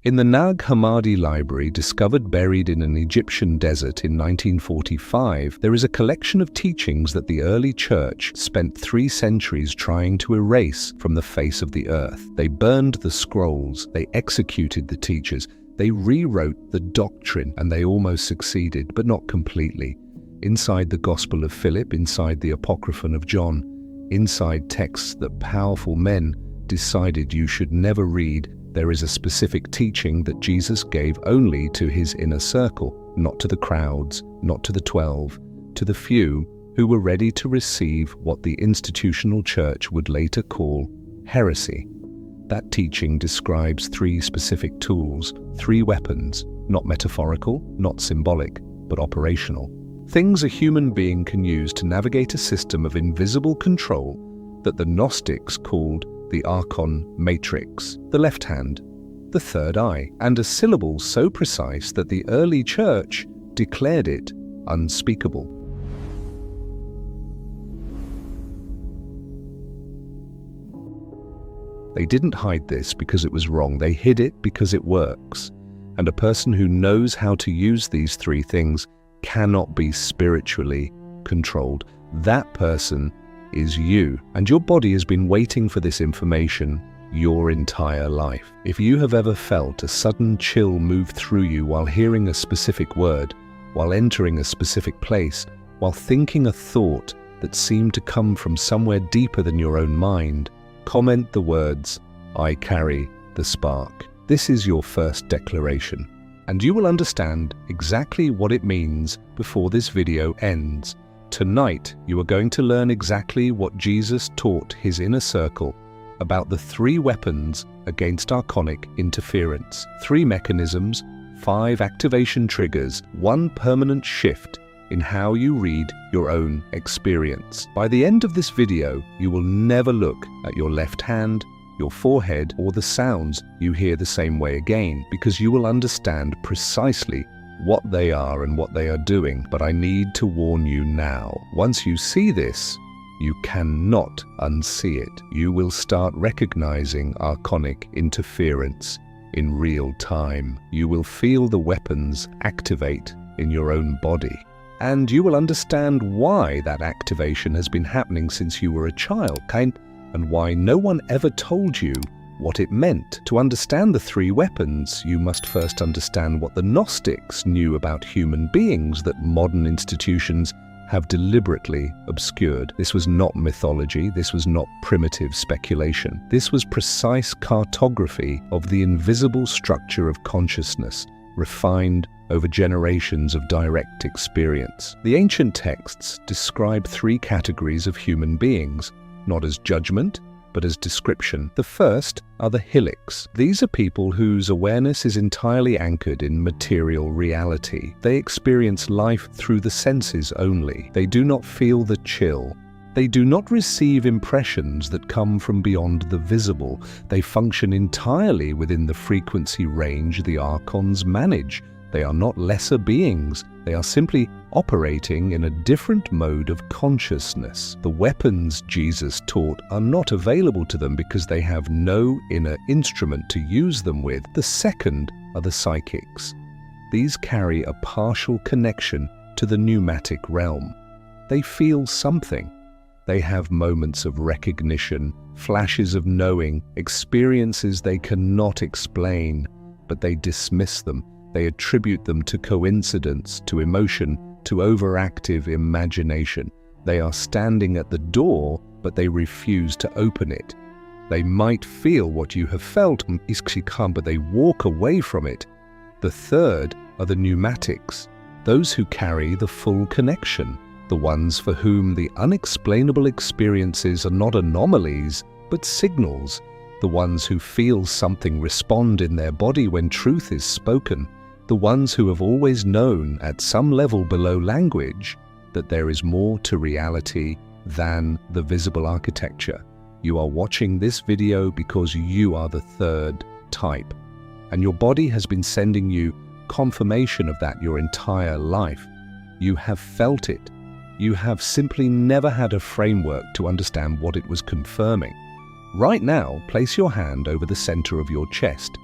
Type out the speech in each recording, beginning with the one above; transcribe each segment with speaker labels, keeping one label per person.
Speaker 1: In the Nag Hammadi library, discovered buried in an Egyptian desert in 1945, there is a collection of teachings that the early church spent 3 centuries trying to erase from the face of the earth. They burned the scrolls, they executed the teachers, they rewrote the doctrine, and they almost succeeded, but not completely. Inside the Gospel of Philip, inside the Apocryphon of John, inside texts that powerful men decided you should never read, there is a specific teaching that Jesus gave only to his inner circle, not to the crowds, not to the 12, to the few who were ready to receive what the institutional church would later call heresy. That teaching describes 3 specific tools, 3 weapons, not metaphorical, not symbolic, but operational. Things a human being can use to navigate a system of invisible control that the Gnostics called the Archon matrix, the left hand, the third eye, and a syllable so precise that the early church declared it unspeakable. They didn't hide this because it was wrong, they hid it because it works. And a person who knows how to use these 3 things cannot be spiritually controlled. That person is you, and your body has been waiting for this information your entire life. If you have ever felt a sudden chill move through you while hearing a specific word, while entering a specific place, while thinking a thought that seemed to come from somewhere deeper than your own mind, comment the words, "I carry the spark." This is your first declaration, and you will understand exactly what it means before this video ends. Tonight, you are going to learn exactly what Jesus taught his inner circle about the 3 weapons against archonic interference, 3 mechanisms, 5 activation triggers, 1 permanent shift in how you read your own experience. By the end of this video, you will never look at your left hand, your forehead, or the sounds you hear the same way again, because you will understand precisely what they are and what they are doing. But I need to warn you now, once you see this, you cannot unsee it. You will start recognizing archonic interference in real time. You will feel the weapons activate in your own body. And you will understand why that activation has been happening since you were a child, and why no one ever told you what it meant. To understand the 3 weapons, you must first understand what the Gnostics knew about human beings that modern institutions have deliberately obscured. This was not mythology, this was not primitive speculation. This was precise cartography of the invisible structure of consciousness, refined over generations of direct experience. The ancient texts describe 3 categories of human beings, not as judgment, but as description. The first are the hilics. These are people whose awareness is entirely anchored in material reality. They experience life through the senses only. They do not feel the chill. They do not receive impressions that come from beyond the visible. They function entirely within the frequency range the Archons manage. They are not lesser beings. They are simply operating in a different mode of consciousness. The weapons Jesus taught are not available to them because they have no inner instrument to use them with. The second are the psychics. These carry a partial connection to the pneumatic realm. They feel something. They have moments of recognition, flashes of knowing, experiences they cannot explain, but they dismiss them. They attribute them to coincidence, to emotion, to overactive imagination. They are standing at the door, but they refuse to open it. They might feel what you have felt, but they walk away from it. The third are the pneumatics, those who carry the full connection, the ones for whom the unexplainable experiences are not anomalies, but signals, the ones who feel something respond in their body when truth is spoken, the ones who have always known at some level below language that there is more to reality than the visible architecture. You are watching this video because you are the third type, and your body has been sending you confirmation of that your entire life. You have felt it. You have simply never had a framework to understand what it was confirming. Right now, place your hand over the center of your chest.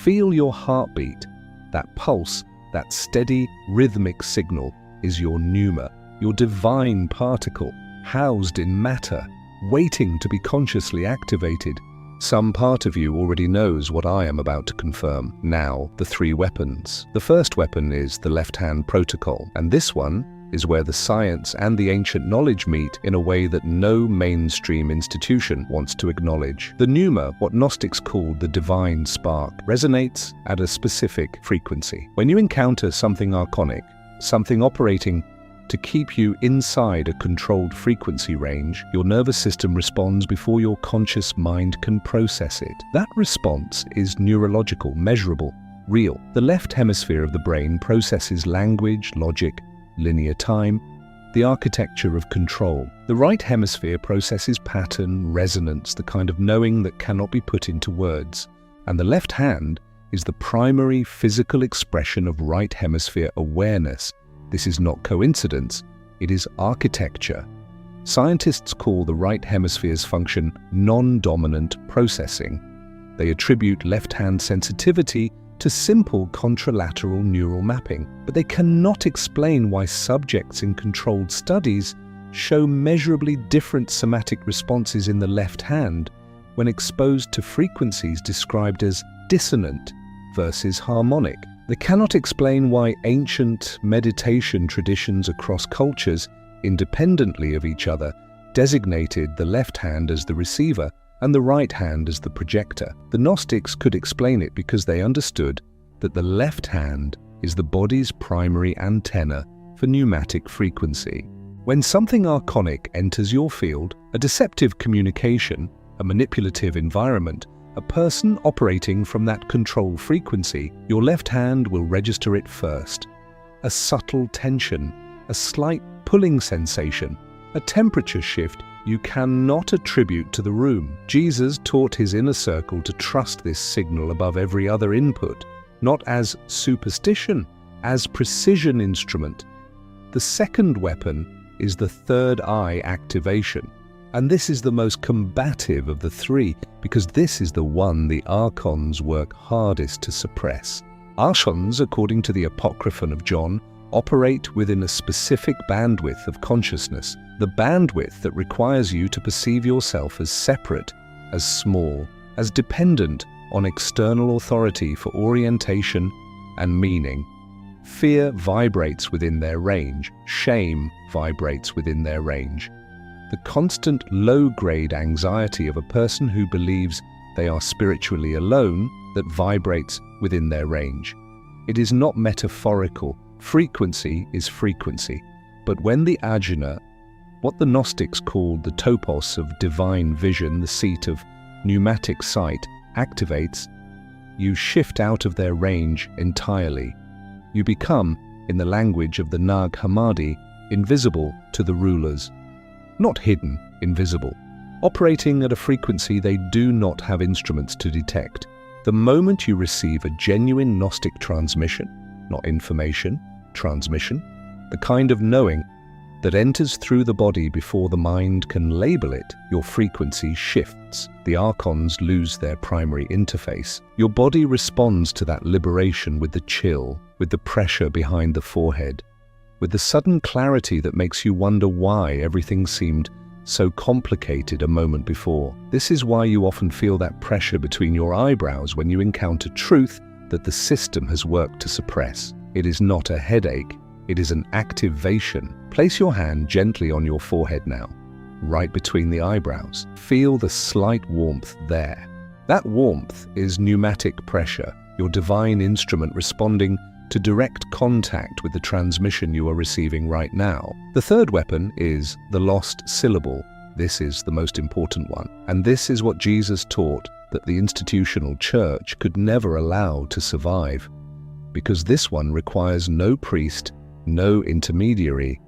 Speaker 1: Feel your heartbeat. That pulse, that steady, rhythmic signal is your pneuma, your divine particle, housed in matter, waiting to be consciously activated. Some part of you already knows what I am about to confirm. Now, the three weapons. The first weapon is the left-hand protocol, and this one is where the science and the ancient knowledge meet in a way that no mainstream institution wants to acknowledge. The pneuma, what Gnostics called the divine spark, resonates at a specific frequency. When you encounter something archonic, something operating to keep you inside a controlled frequency range, your nervous system responds before your conscious mind can process it. That response is neurological, measurable, real. The left hemisphere of the brain processes language, logic, linear time, the architecture of control. The right hemisphere processes pattern, resonance, the kind of knowing that cannot be put into words. And the left hand is the primary physical expression of right hemisphere awareness. This is not coincidence, it is architecture. Scientists call the right hemisphere's function non-dominant processing. They attribute left-hand sensitivity to simple contralateral neural mapping, but they cannot explain why subjects in controlled studies show measurably different somatic responses in the left hand when exposed to frequencies described as dissonant versus harmonic. They cannot explain why ancient meditation traditions across cultures, independently of each other, designated the left hand as the receiver and the right hand as the projector. The Gnostics could explain it because they understood that the left hand is the body's primary antenna for pneumatic frequency. When something archonic enters your field, a deceptive communication, a manipulative environment, a person operating from that control frequency, your left hand will register it first. A subtle tension, a slight pulling sensation, a temperature shift you cannot attribute to the room. Jesus taught his inner circle to trust this signal above every other input, not as superstition, as precision instrument. The second weapon is the third eye activation, and this is the most combative of the three because this is the one the Archons work hardest to suppress. Archons, according to the Apocryphon of John, operate within a specific bandwidth of consciousness, the bandwidth that requires you to perceive yourself as separate, as small, as dependent on external authority for orientation and meaning. Fear vibrates within their range. Shame vibrates within their range. The constant low-grade anxiety of a person who believes they are spiritually alone that vibrates within their range. It is not metaphorical. Frequency is frequency. But when the ajna, what the Gnostics called the topos of divine vision, the seat of pneumatic sight, activates, you shift out of their range entirely. You become, in the language of the Nag Hammadi, invisible to the rulers. Not hidden, invisible. Operating at a frequency they do not have instruments to detect. The moment you receive a genuine Gnostic transmission, not information, transmission, the kind of knowing that enters through the body before the mind can label it, your frequency shifts. The Archons lose their primary interface. Your body responds to that liberation with the chill, with the pressure behind the forehead, with the sudden clarity that makes you wonder why everything seemed so complicated a moment before. This is why you often feel that pressure between your eyebrows when you encounter truth that the system has worked to suppress. It is not a headache, it is an activation. Place your hand gently on your forehead now, right between the eyebrows. Feel the slight warmth there. That warmth is pneumatic pressure, your divine instrument responding to direct contact with the transmission you are receiving right now. The third weapon is the lost syllable. This is the most important one. And this is what Jesus taught that the institutional church could never allow to survive, because this one requires no priest, no intermediary,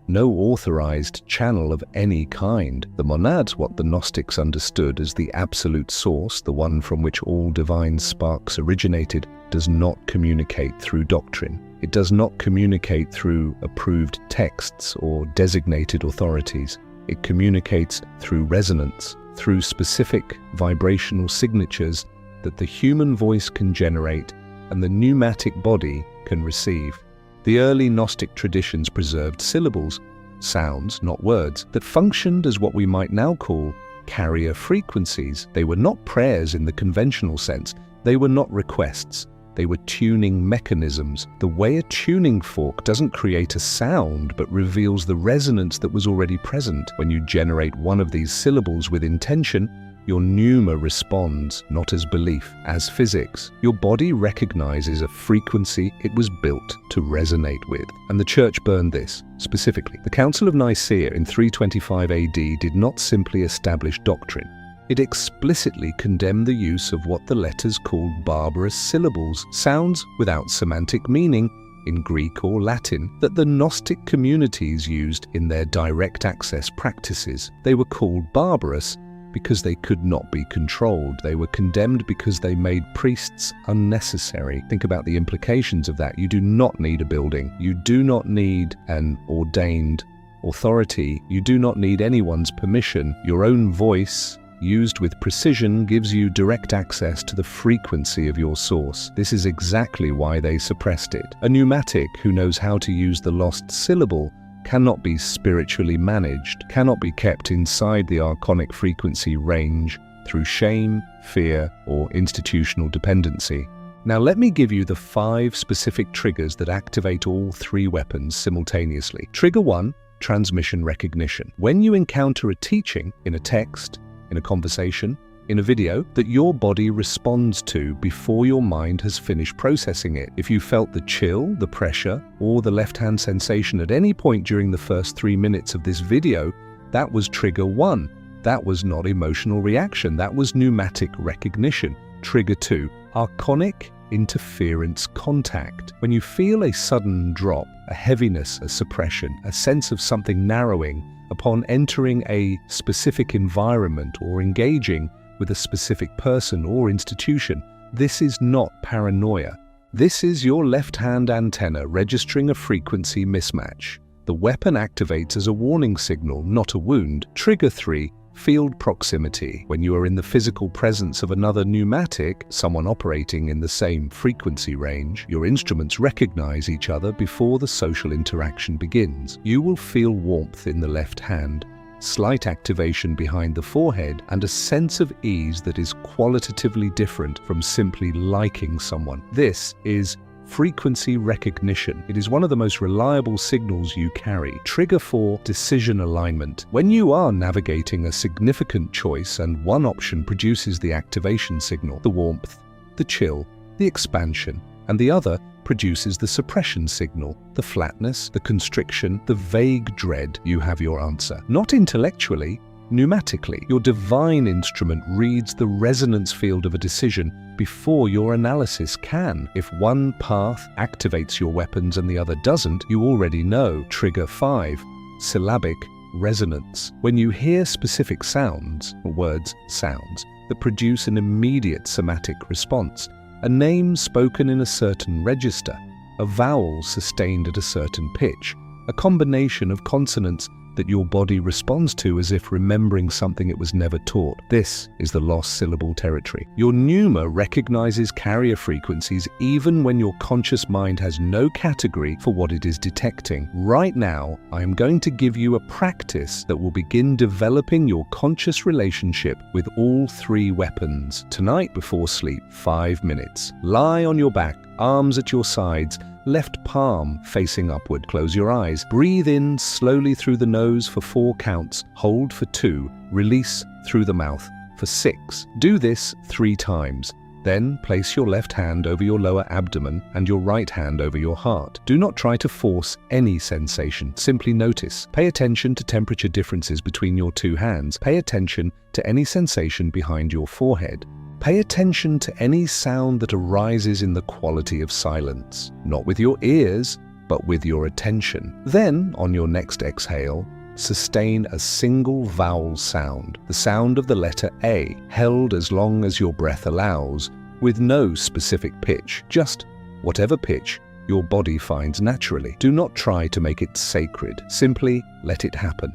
Speaker 1: no authorized channel of any kind. The monads, what the Gnostics understood as the absolute source, the one from which all divine sparks originated, does not communicate through doctrine. It does not communicate through approved texts or designated authorities. It communicates through resonance, through specific vibrational signatures that the human voice can generate and the pneumatic body can receive. The early Gnostic traditions preserved syllables, sounds, not words, that functioned as what we might now call carrier frequencies. They were not prayers in the conventional sense. They were not requests. They were tuning mechanisms. The way a tuning fork doesn't create a sound but reveals the resonance that was already present. When you generate one of these syllables with intention, your pneuma responds, not as belief, as physics. Your body recognizes a frequency it was built to resonate with. And the Church burned this, specifically. The Council of Nicaea in 325 AD did not simply establish doctrine. It explicitly condemned the use of what the letters called barbarous syllables, sounds without semantic meaning, in Greek or Latin, that the Gnostic communities used in their direct access practices. They were called barbarous because they could not be controlled. They were condemned because they made priests unnecessary. Think about the implications of that. You do not need a building. You do not need an ordained authority. You do not need anyone's permission. Your own voice, used with precision, gives you direct access to the frequency of your source. This is exactly why they suppressed it. A pneumatic who knows how to use the lost syllable cannot be spiritually managed, cannot be kept inside the archonic frequency range through shame, fear, or institutional dependency. Now let me give you the 5 specific triggers that activate all 3 weapons simultaneously. Trigger 1, transmission recognition. When you encounter a teaching in a text, in a conversation, in a video, that your body responds to before your mind has finished processing it. If you felt the chill, the pressure, or the left-hand sensation at any point during the first 3 minutes of this video, that was trigger 1. That was not emotional reaction, that was pneumatic recognition. Trigger 2, archonic interference contact. When you feel a sudden drop, a heaviness, a suppression, a sense of something narrowing upon entering a specific environment or engaging with a specific person or institution, this is not paranoia. This is your left-hand antenna registering a frequency mismatch. The weapon activates as a warning signal, not a wound. Trigger 3, field proximity. When you are in the physical presence of another pneumatic, someone operating in the same frequency range, your instruments recognize each other before the social interaction begins. You will feel warmth in the left hand, slight activation behind the forehead, and a sense of ease that is qualitatively different from simply liking someone. This is frequency recognition. It is one of the most reliable signals you carry. Trigger 4, decision alignment. When you are navigating a significant choice and one option produces the activation signal, the warmth, the chill, the expansion, and the other produces the suppression signal, the flatness, the constriction, the vague dread, you have your answer. Not intellectually, pneumatically. Your divine instrument reads the resonance field of a decision before your analysis can. If one path activates your weapons and the other doesn't, you already know. Trigger 5, syllabic resonance. When you hear specific sounds, or words, sounds, that produce an immediate somatic response, a name spoken in a certain register, a vowel sustained at a certain pitch, a combination of consonants that your body responds to as if remembering something it was never taught. This is the lost syllable territory. Your pneuma recognizes carrier frequencies even when your conscious mind has no category for what it is detecting. Right now, I am going to give you a practice that will begin developing your conscious relationship with all 3 weapons. Tonight before sleep, 5 minutes. Lie on your back, arms at your sides, left palm facing upward. Close your eyes. Breathe in slowly through the nose for 4 counts. Hold for 2. Release through the mouth for 6. Do this 3 times. Then place your left hand over your lower abdomen and your right hand over your heart. Do not try to force any sensation. Simply notice. Pay attention to temperature differences between your 2 hands. Pay attention to any sensation behind your forehead. Pay attention to any sound that arises in the quality of silence, not with your ears, but with your attention. Then, on your next exhale, sustain a single vowel sound, the sound of the letter A, held as long as your breath allows, with no specific pitch, just whatever pitch your body finds naturally. Do not try to make it sacred, simply let it happen.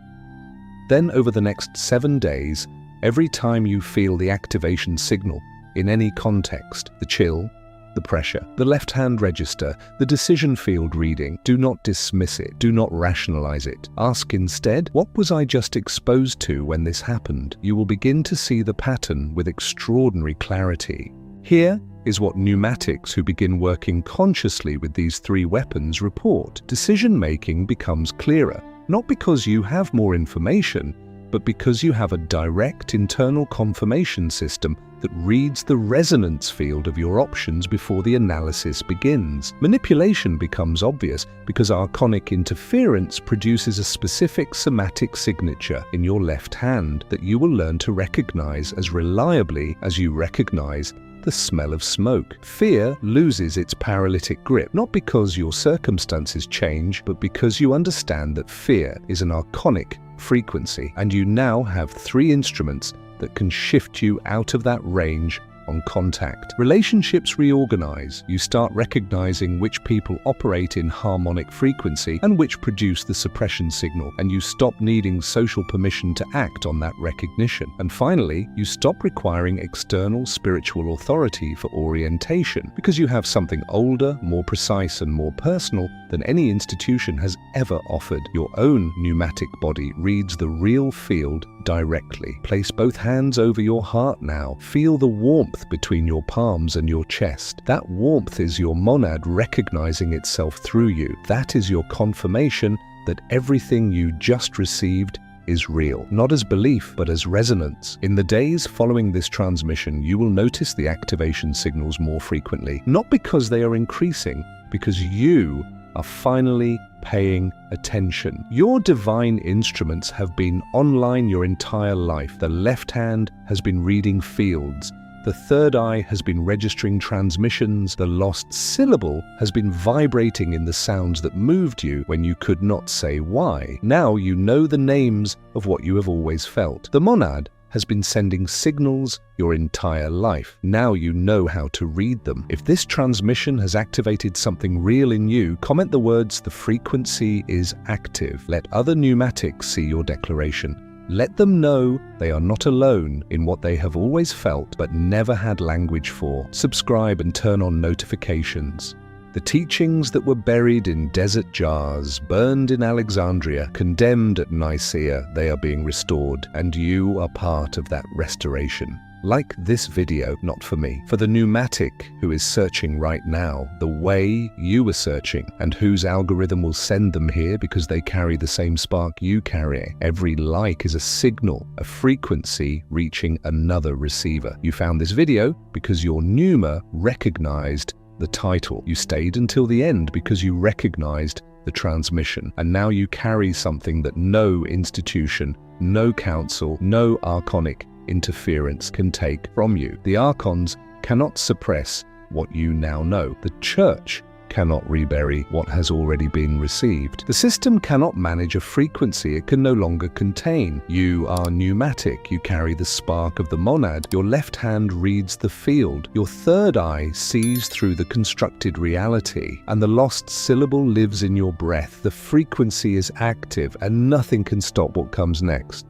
Speaker 1: Then over the next 7 days, every time you feel the activation signal, in any context. The chill, the pressure, the left-hand register, the decision field reading. Do not dismiss it. Do not rationalize it. Ask instead, what was I just exposed to when this happened? You will begin to see the pattern with extraordinary clarity. Here is what pneumatics who begin working consciously with these three weapons report. Decision-making becomes clearer, not because you have more information, but because you have a direct internal confirmation system that reads the resonance field of your options before the analysis begins. Manipulation becomes obvious because archonic interference produces a specific somatic signature in your left hand that you will learn to recognize as reliably as you recognize the smell of smoke. Fear loses its paralytic grip, not because your circumstances change, but because you understand that fear is an archonic frequency, and you now have three instruments that can shift you out of that range on contact. Relationships reorganize. You start recognizing which people operate in harmonic frequency and which produce the suppression signal, and you stop needing social permission to act on that recognition. And finally, you stop requiring external spiritual authority for orientation because you have something older, more precise, and more personal than any institution has ever offered. Your own pneumatic body reads the real field directly. Place both hands over your heart now. Feel the warmth between your palms and your chest. That warmth is your monad recognizing itself through you. That is your confirmation that everything you just received is real, not as belief, but as resonance. In the days following this transmission, you will notice the activation signals more frequently, not because they are increasing, because you are finally paying attention. Your divine instruments have been online your entire life. The left hand has been reading fields. The third eye has been registering transmissions. The lost syllable has been vibrating in the sounds that moved you when you could not say why. Now you know the names of what you have always felt. The monad has been sending signals your entire life. Now you know how to read them. If this transmission has activated something real in you, comment the words, "The frequency is active." Let other pneumatics see your declaration. Let them know they are not alone in what they have always felt but never had language for. Subscribe and turn on notifications. The teachings that were buried in desert jars, burned in Alexandria, condemned at Nicaea, they are being restored, and you are part of that restoration. Like this video, not for me, for the pneumatic who is searching right now, the way you were searching, and whose algorithm will send them here because they carry the same spark you carry. Every like is a signal, a frequency reaching another receiver. You found this video because your pneuma recognized the title. You stayed until the end because you recognized the transmission, and now you carry something that no institution, no council, no archonic interference can take from you. The Archons cannot suppress what you now know. The Church cannot rebury what has already been received. The system cannot manage a frequency it can no longer contain. You are pneumatic. You carry the spark of the monad. Your left hand reads the field. Your third eye sees through the constructed reality, and the lost syllable lives in your breath. The frequency is active, and nothing can stop what comes next.